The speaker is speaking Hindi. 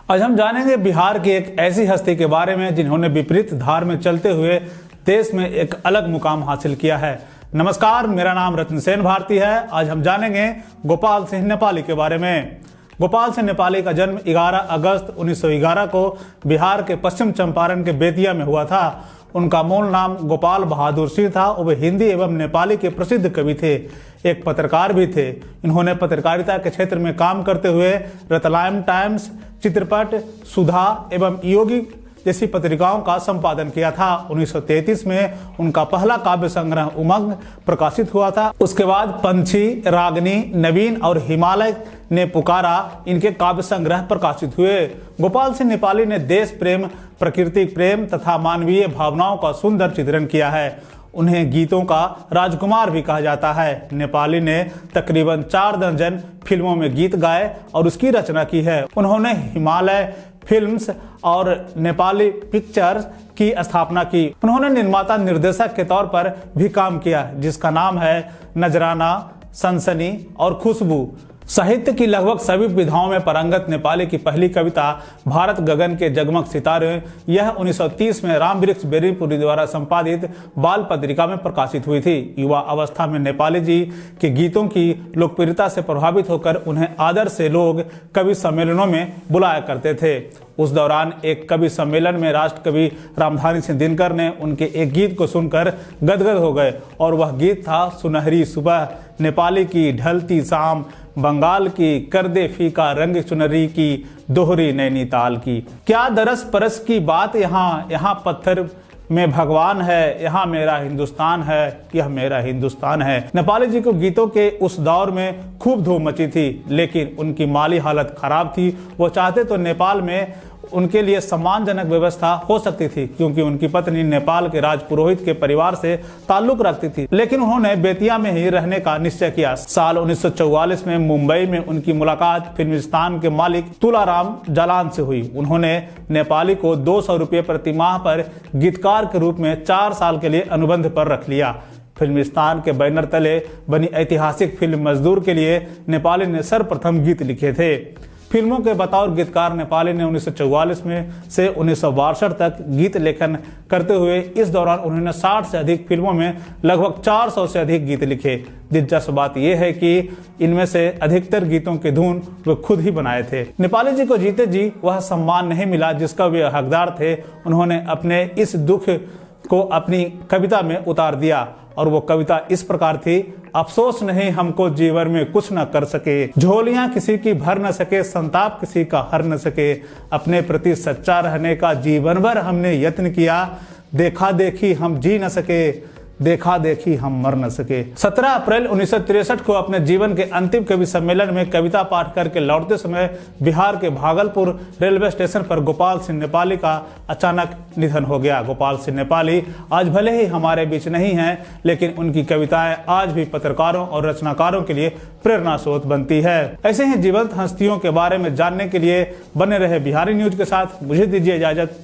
आज हम जानेंगे बिहार की एक ऐसी हस्ती के बारे में जिन्होंने विपरीत धार में चलते हुए देश में एक अलग मुकाम हासिल किया है। नमस्कार, मेरा नाम रत्न सेन भारती है। आज हम जानेंगे गोपाल सिंह नेपाली के बारे में। गोपाल सिंह नेपाली का जन्म 11 अगस्त 1911 को बिहार के पश्चिम चंपारण के बेतिया में हुआ था। उनका मूल नाम गोपाल बहादुर सिंह था और वे हिंदी एवं नेपाली के प्रसिद्ध कवि थे, एक पत्रकार भी थे। इन्होंने पत्रकारिता के क्षेत्र में काम करते हुए रतलाम टाइम्स, चित्रपट, सुधा एवं योगी जैसी पत्रिकाओं का संपादन किया था। 1933 में उनका पहला काव्य संग्रह उमंग प्रकाशित हुआ था। उसके बाद पंछी, रागनी, नवीन और हिमालय ने पुकारा इनके काव्य संग्रह प्रकाशित हुए। गोपाल सिंह नेपाली ने देश प्रेम, प्रकृति प्रेम तथा मानवीय भावनाओं का सुंदर चित्रण किया है। उन्हें गीतों का राजकुमार भी कहा जाता है। नेपाली ने तकरीबन 4 दर्जन फिल्मों में गीत गाए और उसकी रचना की है। उन्होंने हिमालय फिल्म्स और नेपाली पिक्चर्स की स्थापना की। उन्होंने निर्माता निर्देशक के तौर पर भी काम किया, जिसका नाम है नजराना, सनसनी और खुशबू। साहित्य की लगभग सभी विधाओं में पारंगत नेपाली की पहली कविता भारत गगन के जगमग सितारे, यह 1930 में रामवृक्ष बेरीपुरी द्वारा संपादित बाल पत्रिका में प्रकाशित हुई थी। युवा अवस्था में नेपाली जी के गीतों की लोकप्रियता से प्रभावित होकर उन्हें आदर से लोग कवि सम्मेलनों में बुलाया करते थे। उस दौरान एक कवि सम्मेलन में राष्ट्र कवि रामधारी सिंह दिनकर ने उनके एक गीत को सुनकर गदगद हो गए और वह गीत था सुनहरी सुबह, नेपाली की ढलती शाम, बंगाल की कर दे फीका रंग चुनरी की, दोहरी नैनीताल की। क्या दरस परस की बात यहाँ पत्थर में भगवान है, यहाँ मेरा हिंदुस्तान है, यह मेरा हिंदुस्तान है। नेपाली जी को गीतों के उस दौर में खूब धूम मची थी, लेकिन उनकी माली हालत खराब थी। वो चाहते तो नेपाल में उनके लिए सम्मानजनक व्यवस्था हो सकती थी, क्योंकि उनकी पत्नी नेपाल के राजपुरोहित के परिवार से ताल्लुक रखती थी। लेकिन उन्होंने बेतिया में ही रहने का निश्चय किया। साल 1944 में मुंबई में उनकी मुलाकात फिल्मिस्तान के मालिक तुलाराम जालान से हुई। उन्होंने नेपाली को 200 रुपये प्रति माह पर गीतकार के रूप में 4 साल के लिए अनुबंध पर रख लिया। फिल्मिस्तान के बैनर तले बनी ऐतिहासिक फिल्म मजदूर के लिए नेपाली ने सर्वप्रथम गीत लिखे थे। फिल्मों के बतौर गीतकार नेपाली ने 1944 में से 1962 तक गीत लेखन करते हुए इस दौरान उन्होंने 60 से अधिक फिल्मों में लगभग 400 से अधिक गीत लिखे। दिलचस्प बात यह है कि इनमें से अधिकतर गीतों के धुन वे खुद ही बनाए थे। नेपाली जी को जीते जी वह सम्मान नहीं मिला जिसका वे हकदार थे। उन्होंने अपने इस दुख को अपनी कविता में उतार दिया और वो कविता इस प्रकार थी। अफसोस नहीं हमको जीवन में कुछ न कर सके, झोलियां किसी की भर न सके, संताप किसी का हर न सके, अपने प्रति सच्चा रहने का जीवन भर हमने यत्न किया, देखा देखी हम जी न सके, देखा देखी हम मर न सके। 17 अप्रैल 1963 को अपने जीवन के अंतिम कवि सम्मेलन में कविता पाठ करके लौटते समय बिहार के भागलपुर रेलवे स्टेशन पर गोपाल सिंह नेपाली का अचानक निधन हो गया। गोपाल सिंह नेपाली आज भले ही हमारे बीच नहीं हैं, लेकिन उनकी कविताएं आज भी पत्रकारों और रचनाकारों के लिए प्रेरणा स्रोत बनती है। ऐसे ही जीवंत हस्तियों के बारे में जानने के लिए बने रहे बिहारी न्यूज के साथ। मुझे दीजिए इजाजत।